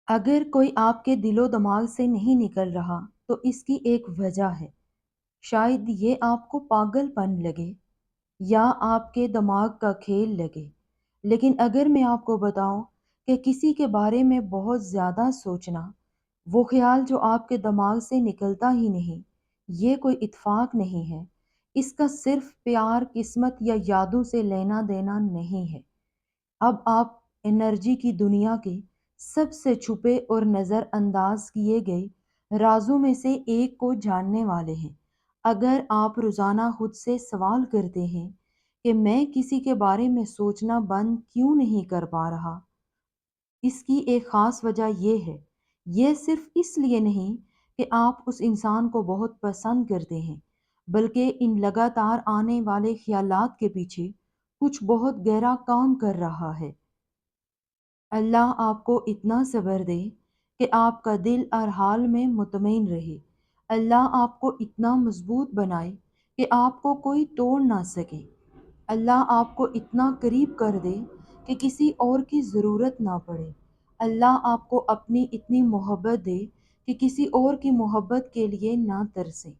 اگر کوئی آپ کے دل و دماغ سے نہیں نکل رہا تو اس کی ایک وجہ ہے۔ شاید یہ آپ کو پاگل پن لگے یا آپ کے دماغ کا کھیل لگے، لیکن اگر میں آپ کو بتاؤں کہ کسی کے بارے میں بہت زیادہ سوچنا، وہ خیال جو آپ کے دماغ سے نکلتا ہی نہیں، یہ کوئی اتفاق نہیں ہے۔ اس کا صرف پیار، قسمت یا یادوں سے لینا دینا نہیں ہے۔ اب آپ انرجی کی دنیا کے سب سے چھپے اور نظر انداز کیے گئے رازوں میں سے ایک کو جاننے والے ہیں۔ اگر آپ روزانہ خود سے سوال کرتے ہیں کہ میں کسی کے بارے میں سوچنا بند کیوں نہیں کر پا رہا، اس کی ایک خاص وجہ یہ ہے۔ یہ صرف اس لیے نہیں کہ آپ اس انسان کو بہت پسند کرتے ہیں، بلکہ ان لگاتار آنے والے خیالات کے پیچھے کچھ بہت گہرا کام کر رہا ہے۔ اللہ آپ کو اتنا صبر دے کہ آپ کا دل ہر حال میں مطمئن رہے۔ اللہ آپ کو اتنا مضبوط بنائے کہ آپ کو کوئی توڑ نہ سکے۔ اللہ آپ کو اتنا قریب کر دے کہ کسی اور کی ضرورت نہ پڑے۔ اللہ آپ کو اپنی اتنی محبت دے کہ کسی اور کی محبت کے لیے نہ ترسے۔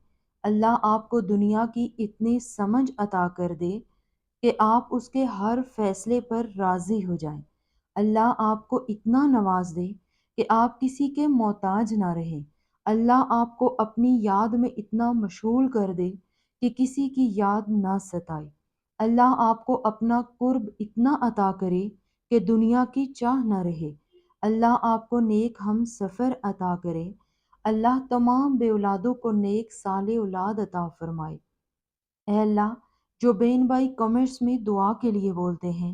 اللہ آپ کو دنیا کی اتنی سمجھ عطا کر دے کہ آپ اس کے ہر فیصلے پر راضی ہو جائیں۔ اللہ آپ کو اتنا نواز دے کہ آپ کسی کے محتاج نہ رہیں۔ اللہ آپ کو اپنی یاد میں اتنا مشغول کر دے کہ کسی کی یاد نہ ستائے۔ اللہ آپ کو اپنا قرب اتنا عطا کرے کہ دنیا کی چاہ نہ رہے۔ اللہ آپ کو نیک ہم سفر عطا کرے۔ اللہ تمام بے اولادوں کو نیک صالح اولاد عطا فرمائے۔ اے اللہ، جو بہن بھائی کمنٹس میں دعا کے لیے بولتے ہیں،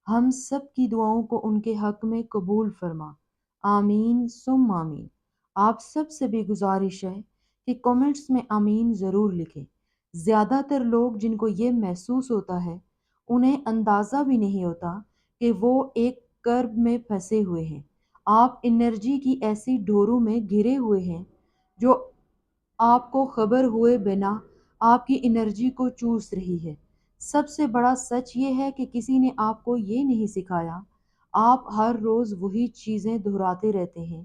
ہم سب کی دعاؤں کو ان کے حق میں قبول فرما۔ آمین ثم آمین۔ آپ سب سے بھی گزارش ہے کہ کمنٹس میں آمین ضرور لکھیں۔ زیادہ تر لوگ جن کو یہ محسوس ہوتا ہے، انہیں اندازہ بھی نہیں ہوتا کہ وہ ایک کرب میں پھنسے ہوئے ہیں۔ آپ انرجی کی ایسی ڈوروں میں گھرے ہوئے ہیں جو آپ کو خبر ہوئے بنا آپ کی انرجی کو چوس رہی ہے۔ سب سے بڑا سچ یہ ہے کہ کسی نے آپ کو یہ نہیں سکھایا۔ آپ ہر روز وہی چیزیں دہراتے رہتے ہیں،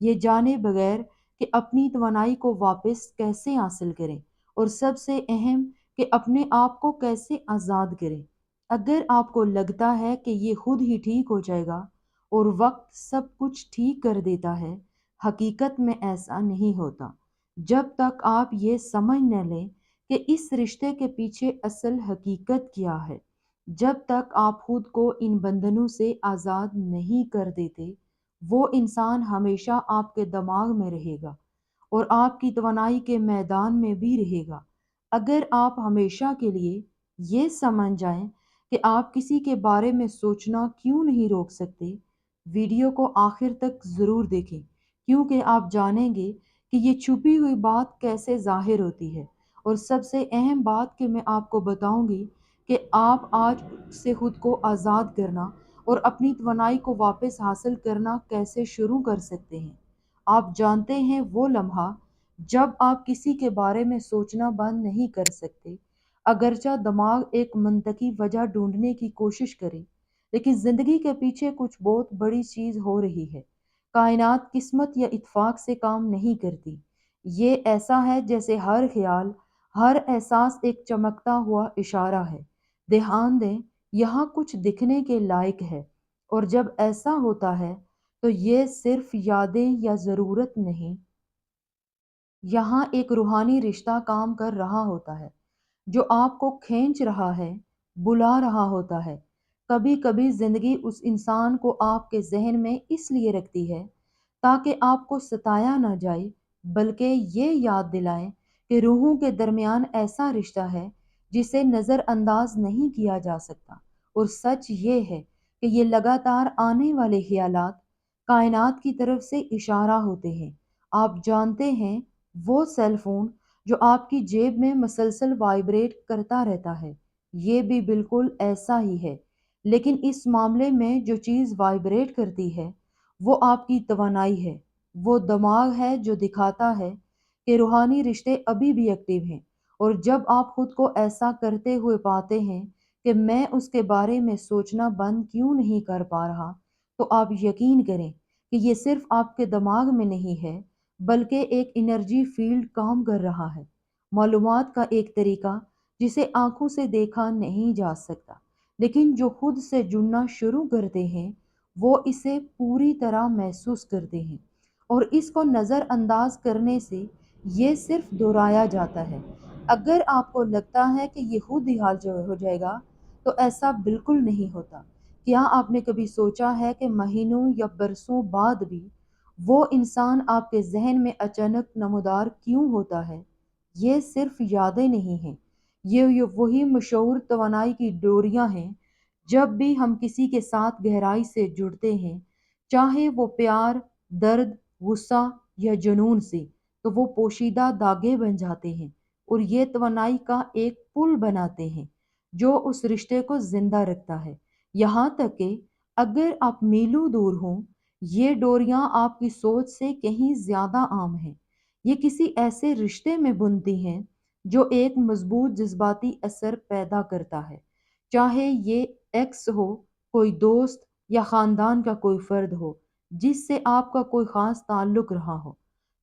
یہ جانے بغیر کہ اپنی توانائی کو واپس کیسے حاصل کریں، اور سب سے اہم کہ اپنے آپ کو کیسے آزاد کریں۔ اگر آپ کو لگتا ہے کہ یہ خود ہی ٹھیک ہو جائے گا اور وقت سب کچھ ٹھیک کر دیتا ہے، حقیقت میں ایسا نہیں ہوتا۔ جب تک آپ یہ سمجھ نہ لیں کہ اس رشتے کے پیچھے اصل حقیقت کیا ہے، جب تک آپ خود کو ان بندھنوں سے آزاد نہیں کر دیتے، وہ انسان ہمیشہ آپ کے دماغ میں رہے گا اور آپ کی توانائی کے میدان میں بھی رہے گا۔ اگر آپ ہمیشہ کے لیے یہ سمجھ جائیں کہ آپ کسی کے بارے میں سوچنا کیوں نہیں روک سکتے، ویڈیو کو آخر تک ضرور دیکھیں، کیونکہ آپ جانیں گے کہ یہ چھپی ہوئی بات کیسے ظاہر ہوتی ہے۔ اور سب سے اہم بات کہ میں آپ کو بتاؤں گی کہ آپ آج سے خود کو آزاد کرنا اور اپنی توانائی کو واپس حاصل کرنا کیسے شروع کر سکتے ہیں۔ آپ جانتے ہیں وہ لمحہ جب آپ کسی کے بارے میں سوچنا بند نہیں کر سکتے، اگرچہ دماغ ایک منطقی وجہ ڈھونڈنے کی کوشش کرے، لیکن زندگی کے پیچھے کچھ بہت بڑی چیز ہو رہی ہے۔ کائنات قسمت یا اتفاق سے کام نہیں کرتی۔ یہ ایسا ہے جیسے ہر خیال، ہر احساس ایک چمکتا ہوا اشارہ ہے۔ دھیان دیں، یہاں کچھ دکھنے کے لائق ہے، اور جب ایسا ہوتا ہے تو یہ صرف یادیں یا ضرورت نہیں، یہاں ایک روحانی رشتہ کام کر رہا ہوتا ہے جو آپ کو کھینچ رہا ہے، بلا رہا ہوتا ہے۔ کبھی کبھی زندگی اس انسان کو آپ کے ذہن میں اس لیے رکھتی ہے تاکہ آپ کو ستایا نہ جائے، بلکہ یہ یاد دلائیں کہ روحوں کے درمیان ایسا رشتہ ہے جسے نظر انداز نہیں کیا جا سکتا۔ اور سچ یہ ہے کہ یہ لگاتار آنے والے خیالات کائنات کی طرف سے اشارہ ہوتے ہیں۔ آپ جانتے ہیں وہ سیل فون جو آپ کی جیب میں مسلسل وائبریٹ کرتا رہتا ہے، یہ بھی بالکل ایسا ہی ہے۔ لیکن اس معاملے میں جو چیز وائبریٹ کرتی ہے وہ آپ کی توانائی ہے، وہ دماغ ہے جو دکھاتا ہے کہ روحانی رشتے ابھی بھی ایکٹیو ہیں۔ اور جب آپ خود کو ایسا کرتے ہوئے پاتے ہیں کہ میں اس کے بارے میں سوچنا بند کیوں نہیں کر پا رہا، تو آپ یقین کریں کہ یہ صرف آپ کے دماغ میں نہیں ہے، بلکہ ایک انرجی فیلڈ کام کر رہا ہے، معلومات کا ایک طریقہ جسے آنکھوں سے دیکھا نہیں جا سکتا، لیکن جو خود سے جڑنا شروع کرتے ہیں وہ اسے پوری طرح محسوس کرتے ہیں، اور اس کو نظر انداز کرنے سے یہ صرف دہرایا جاتا ہے۔ اگر آپ کو لگتا ہے کہ یہ خود ہی حال ہو جائے گا، تو ایسا بالکل نہیں ہوتا۔ کیا آپ نے کبھی سوچا ہے کہ مہینوں یا برسوں بعد بھی وہ انسان آپ کے ذہن میں اچانک نمودار کیوں ہوتا ہے؟ یہ صرف یادیں نہیں ہیں، یہ وہی مشہور توانائی کی ڈوریاں ہیں۔ جب بھی ہم کسی کے ساتھ گہرائی سے جڑتے ہیں، چاہے وہ پیار، درد، غصہ یا جنون سے، تو وہ پوشیدہ دھاگے بن جاتے ہیں اور یہ توانائی کا ایک پل بناتے ہیں جو اس رشتے کو زندہ رکھتا ہے، یہاں تک کہ اگر آپ میلوں دور ہوں۔ یہ ڈوریاں آپ کی سوچ سے کہیں زیادہ عام ہیں، یہ کسی ایسے رشتے میں بنتی ہیں جو ایک مضبوط جذباتی اثر پیدا کرتا ہے، چاہے یہ ایکس ہو، کوئی دوست، یا خاندان کا کوئی فرد ہو جس سے آپ کا کوئی خاص تعلق رہا ہو،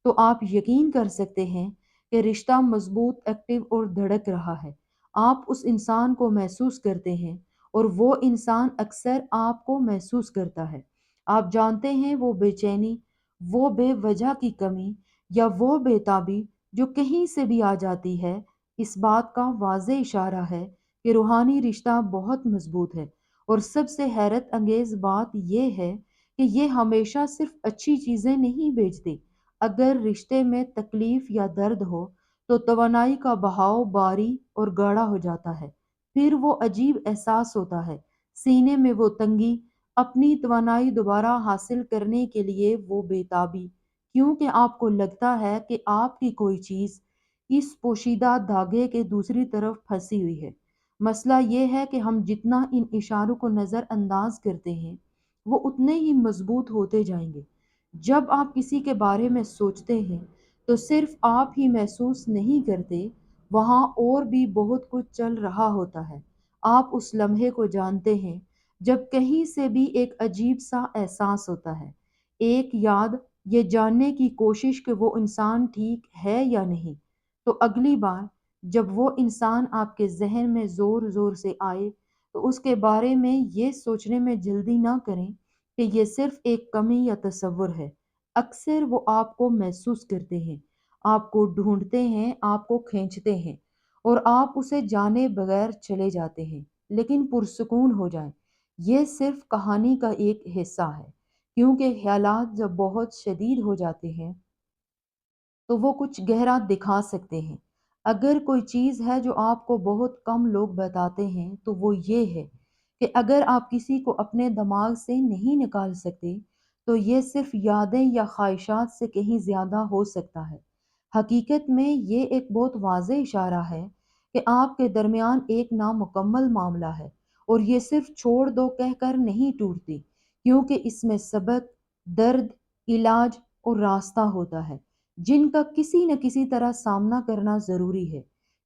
تو آپ یقین کر سکتے ہیں کہ رشتہ مضبوط، ایکٹیو اور دھڑک رہا ہے۔ آپ اس انسان کو محسوس کرتے ہیں اور وہ انسان اکثر آپ کو محسوس کرتا ہے۔ آپ جانتے ہیں وہ بے چینی، وہ بے وجہ کی کمی یا وہ بے تابی جو کہیں سے بھی آ جاتی ہے، اس بات کا واضح اشارہ ہے کہ روحانی رشتہ بہت مضبوط ہے۔ اور سب سے حیرت انگیز بات یہ ہے کہ یہ ہمیشہ صرف اچھی چیزیں نہیں بھیجتے۔ اگر رشتے میں تکلیف یا درد ہو تو توانائی کا بہاؤ باری اور گاڑا ہو جاتا ہے، پھر وہ عجیب احساس ہوتا ہے، سینے میں وہ تنگی، اپنی توانائی دوبارہ حاصل کرنے کے لیے وہ بے تابی، کیونکہ آپ کو لگتا ہے کہ آپ کی کوئی چیز اس پوشیدہ دھاگے کے دوسری طرف پھنسی ہوئی ہے۔ مسئلہ یہ ہے کہ ہم جتنا ان اشاروں کو نظر انداز کرتے ہیں، وہ اتنے ہی مضبوط ہوتے جائیں گے۔ جب آپ کسی کے بارے میں سوچتے ہیں تو صرف آپ ہی محسوس نہیں کرتے، وہاں اور بھی بہت کچھ چل رہا ہوتا ہے۔ آپ اس لمحے کو جانتے ہیں جب کہیں سے بھی ایک عجیب سا احساس ہوتا ہے، ایک یاد، یہ جاننے کی کوشش کہ وہ انسان ٹھیک ہے یا نہیں۔ تو اگلی بار جب وہ انسان آپ کے ذہن میں زور زور سے آئے تو اس کے بارے میں یہ سوچنے میں جلدی نہ کریں کہ یہ صرف ایک کمی یا تصور ہے۔ اکثر وہ آپ کو محسوس کرتے ہیں، آپ کو ڈھونڈتے ہیں، آپ کو کھینچتے ہیں، اور آپ اسے جانے بغیر چلے جاتے ہیں، لیکن پرسکون ہو جائیں۔ یہ صرف کہانی کا ایک حصہ ہے، کیونکہ خیالات جب بہت شدید ہو جاتے ہیں تو وہ کچھ گہرا دکھا سکتے ہیں۔ اگر کوئی چیز ہے جو آپ کو بہت کم لوگ بتاتے ہیں تو وہ یہ ہے کہ اگر آپ کسی کو اپنے دماغ سے نہیں نکال سکتے تو یہ صرف یادیں یا خواہشات سے کہیں زیادہ ہو سکتا ہے۔ حقیقت میں یہ ایک بہت واضح اشارہ ہے کہ آپ کے درمیان ایک نامکمل معاملہ ہے، اور یہ صرف چھوڑ دو کہہ کر نہیں ٹوٹتی، کیونکہ اس میں سبق، درد، علاج اور راستہ ہوتا ہے جن کا کسی نہ کسی طرح سامنا کرنا ضروری ہے۔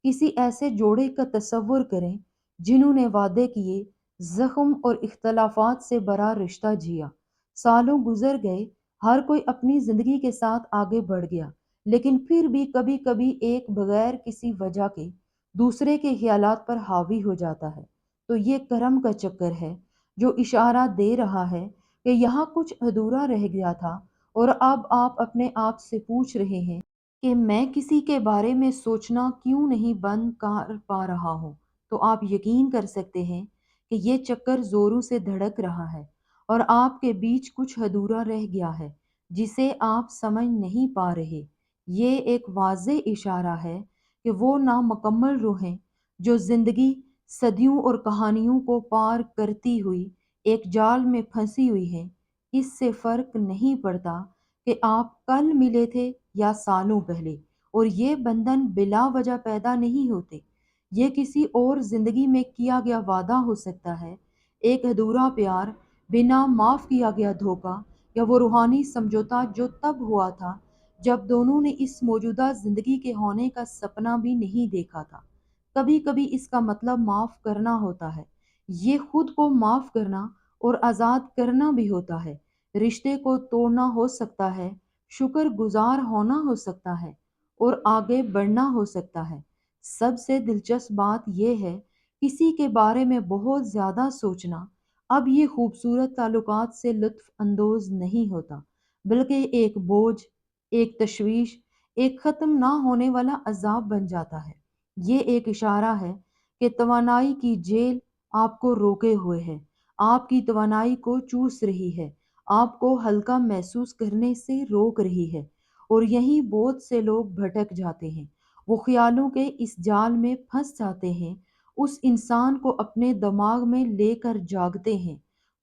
کسی ایسے جوڑے کا تصور کریں جنہوں نے وعدے کیے، زخم اور اختلافات سے بھرا رشتہ جیا، سالوں گزر گئے، ہر کوئی اپنی زندگی کے ساتھ آگے بڑھ گیا، لیکن پھر بھی کبھی کبھی ایک بغیر کسی وجہ کے دوسرے کے خیالات پر حاوی ہو جاتا ہے۔ تو یہ کرم کا چکر ہے جو اشارہ دے رہا ہے کہ یہاں کچھ ادھورا رہ گیا تھا، اور اب آپ اپنے آپ سے پوچھ رہے ہیں کہ میں کسی کے بارے میں سوچنا کیوں نہیں بند کر پا رہا ہوں۔ تو آپ یقین کر سکتے ہیں کہ یہ چکر زوروں سے دھڑک رہا ہے، اور آپ کے بیچ کچھ ادھورا رہ گیا ہے جسے آپ سمجھ نہیں پا رہے۔ یہ ایک واضح اشارہ ہے کہ وہ نامکمل روحیں جو زندگی، صدیوں اور کہانیوں کو پار کرتی ہوئی ایک جال میں پھنسی ہوئی ہیں، اس سے فرق نہیں پڑتا کہ آپ کل ملے تھے یا سالوں پہلے، اور یہ بندھن بلا وجہ پیدا نہیں ہوتے۔ یہ کسی اور زندگی میں کیا گیا وعدہ ہو سکتا ہے، ایک ادھورا پیار، بنا معاف کیا گیا دھوکا، یا وہ روحانی سمجھوتا جو تب ہوا تھا جب دونوں نے اس موجودہ زندگی کے ہونے کا سپنا بھی نہیں دیکھا تھا۔ کبھی کبھی اس کا مطلب معاف کرنا ہوتا ہے، یہ خود کو معاف کرنا اور آزاد کرنا بھی ہوتا ہے۔ رشتے کو توڑنا ہو سکتا ہے، شکر گزار ہونا ہو سکتا ہے، اور آگے بڑھنا ہو سکتا ہے۔ سب سے دلچسپ بات یہ ہے، کسی کے بارے میں بہت زیادہ سوچنا اب یہ خوبصورت تعلقات سے لطف اندوز نہیں ہوتا، بلکہ ایک بوجھ، ایک تشویش، ایک ختم نہ ہونے والا عذاب بن جاتا ہے۔ یہ ایک اشارہ ہے کہ توانائی کی جیل آپ کو روکے ہوئے ہے، آپ کی توانائی کو چوس رہی ہے، آپ کو ہلکا محسوس کرنے سے روک رہی ہے، اور یہی بہت سے لوگ بھٹک جاتے ہیں۔ وہ خیالوں کے اس جال میں پھنس جاتے ہیں، اس انسان کو اپنے دماغ میں لے کر جاگتے ہیں،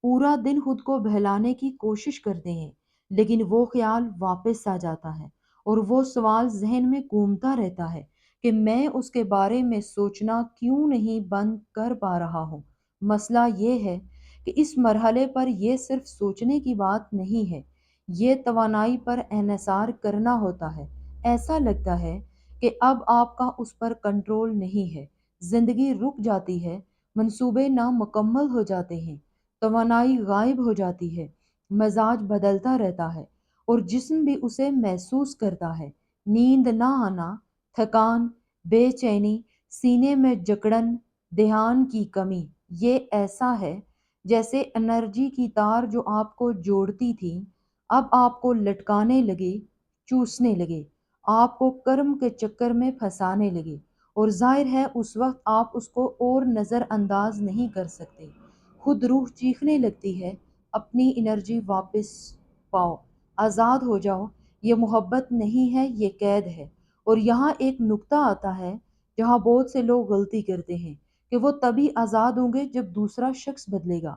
پورا دن خود کو بہلانے کی کوشش کرتے ہیں، لیکن وہ خیال واپس آ جاتا ہے، اور وہ سوال ذہن میں گھومتا رہتا ہے کہ میں اس کے بارے میں سوچنا کیوں نہیں بند کر پا رہا ہوں۔ مسئلہ یہ ہے کہ اس مرحلے پر یہ صرف سوچنے کی بات نہیں ہے، یہ توانائی پر انحصار کرنا ہوتا ہے۔ ایسا لگتا ہے کہ اب آپ کا اس پر کنٹرول نہیں ہے، زندگی رک جاتی ہے، منصوبے نامکمل ہو جاتے ہیں، توانائی غائب ہو جاتی ہے، مزاج بدلتا رہتا ہے، اور جسم بھی اسے محسوس کرتا ہے۔ نیند نہ آنا، تھکان، بے چینی، سینے میں جکڑن، دھیان کی کمی، یہ ایسا ہے جیسے انرجی کی تار جو آپ کو جوڑتی تھی، اب آپ کو لٹکانے لگے، چوسنے لگے، آپ کو کرم کے چکر میں پھنسانے لگے، اور ظاہر ہے اس وقت آپ اس کو اور نظر انداز نہیں کر سکتے۔ خود روح چیخنے لگتی ہے، اپنی انرجی واپس پاؤ، آزاد ہو جاؤ، یہ محبت نہیں ہے، یہ قید ہے۔ اور یہاں ایک نکتہ آتا ہے جہاں بہت سے لوگ غلطی کرتے ہیں، کہ وہ تبھی آزاد ہوں گے جب دوسرا شخص بدلے گا،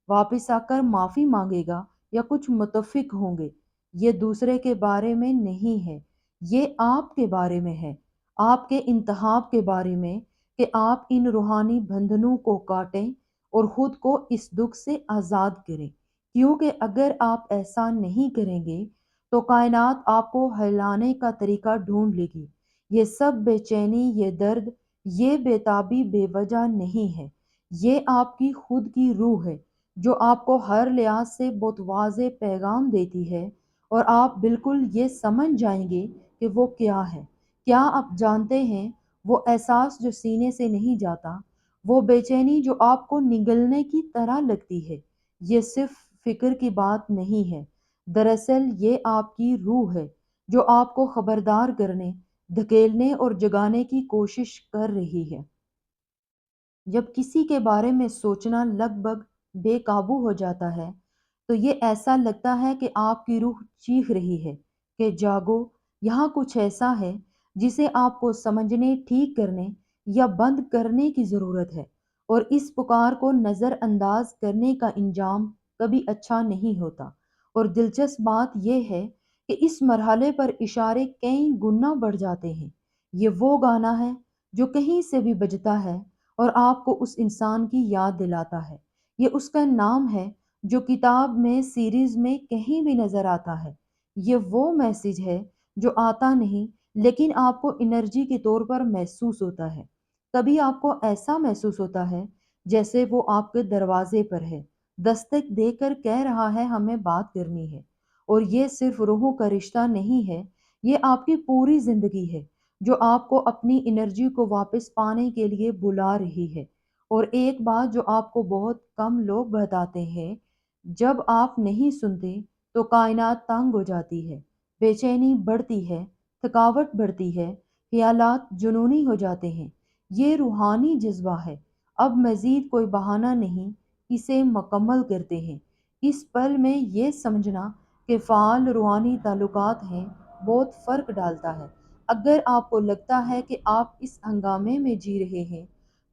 واپس آ کر معافی مانگے گا، یا کچھ متفق ہوں گے۔ یہ دوسرے کے بارے میں نہیں ہے، یہ آپ کے بارے میں ہے، آپ کے انتخاب کے بارے میں، کہ آپ ان روحانی بندھنوں کو کاٹیں اور خود کو اس دکھ سے آزاد کریں، کیونکہ اگر آپ ایسا نہیں کریں گے تو کائنات آپ کو ہلانے کا طریقہ ڈھونڈ لے گی۔ یہ سب بے چینی، یہ درد، یہ بےتابی بے وجہ نہیں ہے، یہ آپ کی خود کی روح ہے جو آپ کو ہر لحاظ سے بہت واضح پیغام دیتی ہے، اور آپ بالکل یہ سمجھ جائیں گے کہ وہ کیا ہے۔ کیا آپ جانتے ہیں وہ احساس جو سینے سے نہیں جاتا، وہ بے چینی جو آپ کو نگلنے کی طرح لگتی ہے، یہ صرف فکر کی بات نہیں ہے، دراصل یہ آپ کی روح ہے جو آپ کو خبردار کرنے، دھکیلنے اور جگانے کی کوشش کر رہی ہے۔ جب کسی کے بارے میں سوچنا لگ بھگ بے قابو ہو جاتا ہے، تو یہ ایسا لگتا ہے کہ آپ کی روح چیخ رہی ہے کہ جاگو، یہاں کچھ ایسا ہے جسے آپ کو سمجھنے، ٹھیک کرنے یا بند کرنے کی ضرورت ہے، اور اس پکار کو نظر انداز کرنے کا انجام کبھی اچھا نہیں ہوتا۔ اور دلچسپ بات یہ ہے کہ اس مرحلے پر اشارے کئی گنا بڑھ جاتے ہیں۔ یہ وہ گانا ہے جو کہیں سے بھی بجتا ہے اور آپ کو اس انسان کی یاد دلاتا ہے۔ یہ اس کا نام ہے جو کتاب میں، سیریز میں کہیں بھی نظر آتا ہے۔ یہ وہ میسج ہے جو آتا نہیں، لیکن آپ کو انرجی کے طور پر محسوس ہوتا ہے۔ کبھی آپ کو ایسا محسوس ہوتا ہے جیسے وہ آپ کے دروازے پر ہے، دستک دے کر کہہ رہا ہے ہمیں بات کرنی ہے۔ اور یہ صرف روحوں کا رشتہ نہیں ہے، یہ آپ کی پوری زندگی ہے جو آپ کو اپنی انرجی کو واپس پانے کے لیے بلا رہی ہے۔ اور ایک بات جو آپ کو بہت کم لوگ بتاتے ہیں، جب آپ نہیں سنتے تو کائنات تنگ ہو جاتی ہے، بے چینی بڑھتی ہے، تھکاوٹ بڑھتی ہے، خیالات جنونی ہو جاتے ہیں۔ یہ روحانی جذبہ ہے، اب مزید کوئی بہانہ نہیں، اسے مکمل کرتے ہیں۔ اس پل میں یہ سمجھنا کہ فعال روحانی تعلقات ہیں بہت فرق ڈالتا ہے۔ اگر آپ کو لگتا ہے کہ آپ اس ہنگامے میں جی رہے ہیں،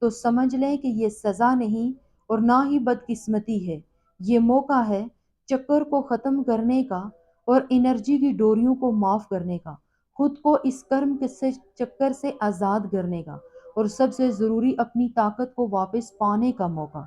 تو سمجھ لیں کہ یہ سزا نہیں اور نہ ہی بدقسمتی ہے، یہ موقع ہے چکر کو ختم کرنے کا اور انرجی کی ڈوریوں کو معاف کرنے کا، خود کو اس کرم کے سے چکر سے آزاد کرنے کا، اور سب سے ضروری اپنی طاقت کو واپس پانے کا موقع،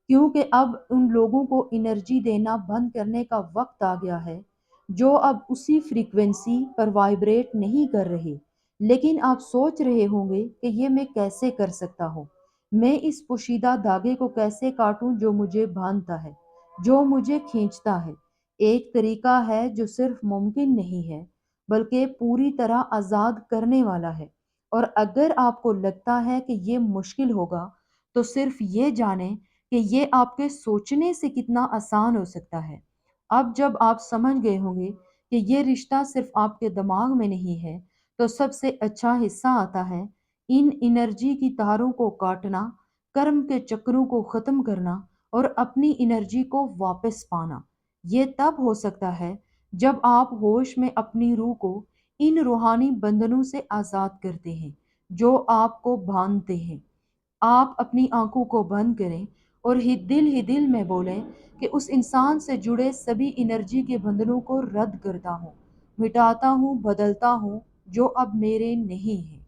کیونکہ اب ان لوگوں کو انرجی دینا بند کرنے کا وقت آ گیا ہے جو اب اسی فریکوینسی پر وائبریٹ نہیں کر رہے۔ لیکن آپ سوچ رہے ہوں گے کہ یہ میں کیسے کر سکتا ہوں، میں اس پوشیدہ دھاگے کو کیسے کاٹوں جو مجھے باندھتا ہے، جو مجھے کھینچتا ہے۔ ایک طریقہ ہے جو صرف ممکن نہیں ہے بلکہ پوری طرح آزاد کرنے والا ہے، اور اگر آپ کو لگتا ہے کہ یہ مشکل ہوگا تو صرف یہ جانیں کہ یہ آپ کے سوچنے سے کتنا آسان ہو سکتا ہے۔ اب جب آپ سمجھ گئے ہوں گے کہ یہ رشتہ صرف آپ کے دماغ میں نہیں ہے، تو سب سے اچھا حصہ آتا ہے، ان انرجی کی تاروں کو کاٹنا، کرم کے چکروں کو ختم کرنا اور اپنی انرجی کو واپس پانا۔ یہ تب ہو سکتا ہے جب آپ ہوش میں اپنی روح کو ان روحانی بندھنوں سے آزاد کرتے ہیں جو آپ کو باندھتے ہیں۔ آپ اپنی آنکھوں کو بند کریں اور ہی دل میں بولیں کہ اس انسان سے جڑے سبھی انرجی کے بندھنوں کو رد کرتا ہوں، مٹاتا ہوں، بدلتا ہوں، جو اب میرے نہیں ہیں۔